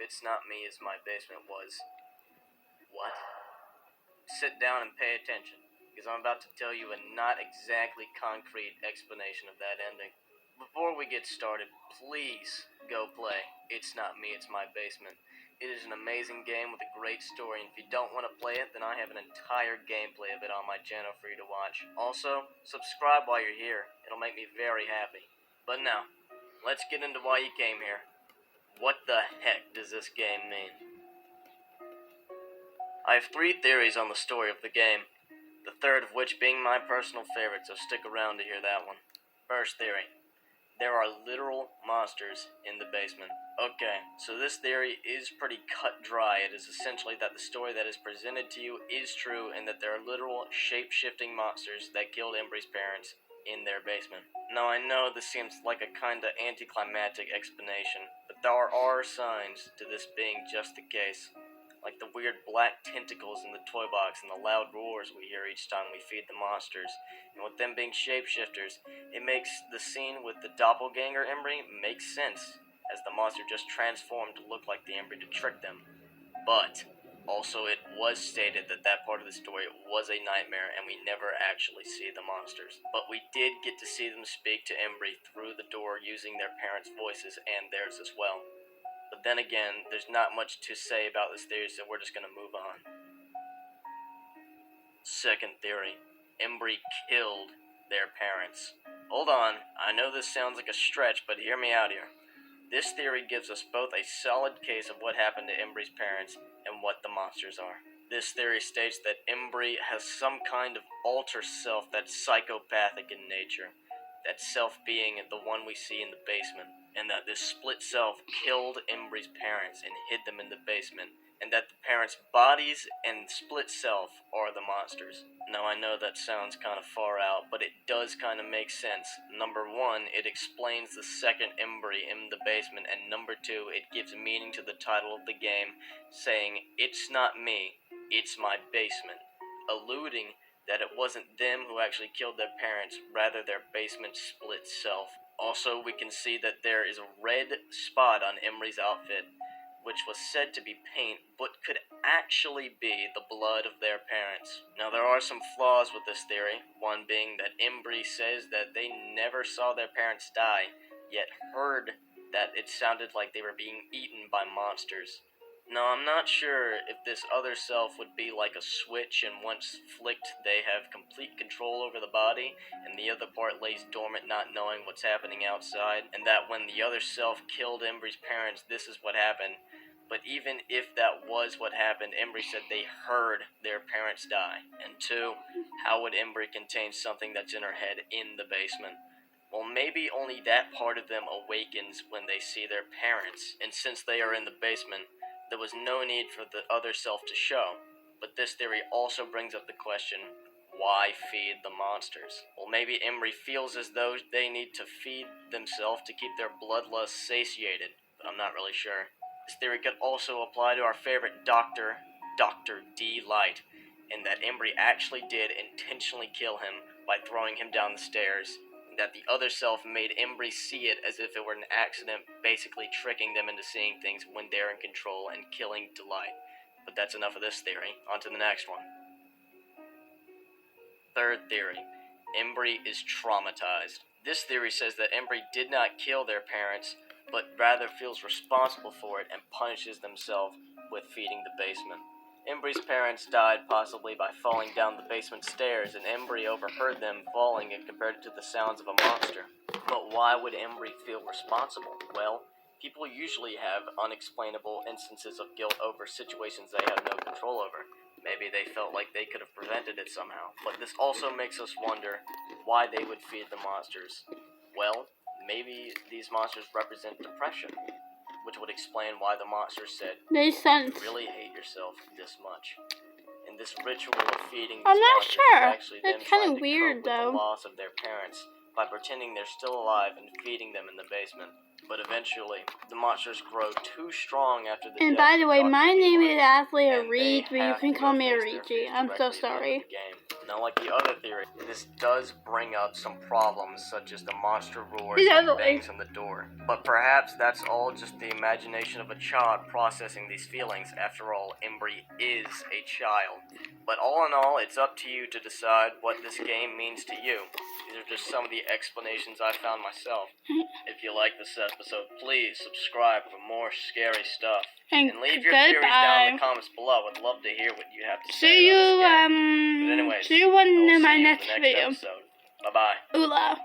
It's Not Me Is My Basement was... What? Sit down and pay attention, because I'm about to tell you a not exactly concrete explanation of that ending. Before we get started, please go play It's Not Me, It's My Basement. It is an amazing game with a great story, and if you don't want to play it, then I have an entire gameplay of it on my channel for you to watch. Also, subscribe while you're here. It'll make me very happy. But now, let's get into why you came here. What the heck does this game mean? I have 3 theories on the story of the game, the third of which being my personal favorite, so stick around to hear that one. First theory. There are literal monsters in the basement. Okay, so this theory is pretty cut dry. It is essentially that the story that is presented to you is true and that there are literal shape-shifting monsters that killed Embry's parents in their basement. Now I know this seems like a kinda anticlimactic explanation, but there are signs to this being just the case. Like the weird black tentacles in the toy box and the loud roars we hear each time we feed the monsters. And with them being shapeshifters, it makes the scene with the doppelganger Embry make sense, as the monster just transformed to look like the Embry to trick them. But also it was stated that that part of the story was a nightmare and we never actually see the monsters. But we did get to see them speak to Embry through the door using their parents' voices and theirs as well. But then again, there's not much to say about this theory, so we're just gonna move on. Second theory. Embry killed their parents. Hold on, I know this sounds like a stretch, but hear me out here. This theory gives us both a solid case of what happened to Embry's parents and what the monsters are. This theory states that Embry has some kind of alter self that's psychopathic in nature. That self being the one we see in the basement, and that this split self killed Embry's parents and hid them in the basement, and that the parents' bodies and split self are the monsters. Now I know that sounds kind of far out, but it does kind of make sense. Number 1, it explains the second Embry in the basement, and number 2, it gives meaning to the title of the game, saying, "It's not me, it's my basement," alluding that it wasn't them who actually killed their parents, rather their basement split self. Also, we can see that there is a red spot on Embry's outfit, which was said to be paint, but could actually be the blood of their parents. Now, there are some flaws with this theory, one being that Embry says that they never saw their parents die, yet heard that it sounded like they were being eaten by monsters. Now, I'm not sure if this other self would be like a switch, and once flicked, they have complete control over the body, and the other part lays dormant not knowing what's happening outside, and that when the other self killed Embry's parents, this is what happened. But even if that was what happened, Embry said they heard their parents die. And 2, how would Embry contain something that's in her head in the basement? Well, maybe only that part of them awakens when they see their parents, and since they are in the basement, there was no need for the other self to show. But this theory also brings up the question, why feed the monsters? Well, maybe Embry feels as though they need to feed themselves to keep their bloodlust satiated, but I'm not really sure. This theory could also apply to our favorite doctor, Dr. D. Light, in that Embry actually did intentionally kill him by throwing him down the stairs, that the other self made Embry see it as if it were an accident, basically tricking them into seeing things when they're in control and killing Delight. But that's enough of this theory. On to the next one. Third theory. Embry is traumatized. This theory says that Embry did not kill their parents, but rather feels responsible for it and punishes themselves with feeding the basement. Embry's parents died possibly by falling down the basement stairs, and Embry overheard them falling and compared it to the sounds of a monster. But why would Embry feel responsible? Well, people usually have unexplainable instances of guilt over situations they have no control over. Maybe they felt like they could have prevented it somehow. But this also makes us wonder why they would feed the monsters. Well, maybe these monsters represent depression, which would explain why the monster said, Makes sense. "You really hate yourself this much." And this ritual of feeding these I'm not monsters sure. is actually them It's trying kind to of weird, cope with though. the loss of their parents by pretending they're still alive and feeding them in the basement. But eventually, the monsters grow too strong after the And death by the of way, Dr. my name Eli, is actually and they Reed, but you have can to call go me face their Luigi. fears I'm so directly at the end sorry. of the game. Now, like the other theory, this does bring up some problems, such as the monster roars He's and ugly. bangs on the door. But perhaps that's all just the imagination of a child processing these feelings. After all, Embry is a child. But all in all, it's up to you to decide what this game means to you. These are just some of the explanations I found myself. If you like this episode, please subscribe for more scary stuff. And leave your theories down in the comments below. I'd love to hear what you have to say. See you, But anyways, see you in I'll my see you in next the next video. episode. Bye-bye. Ula.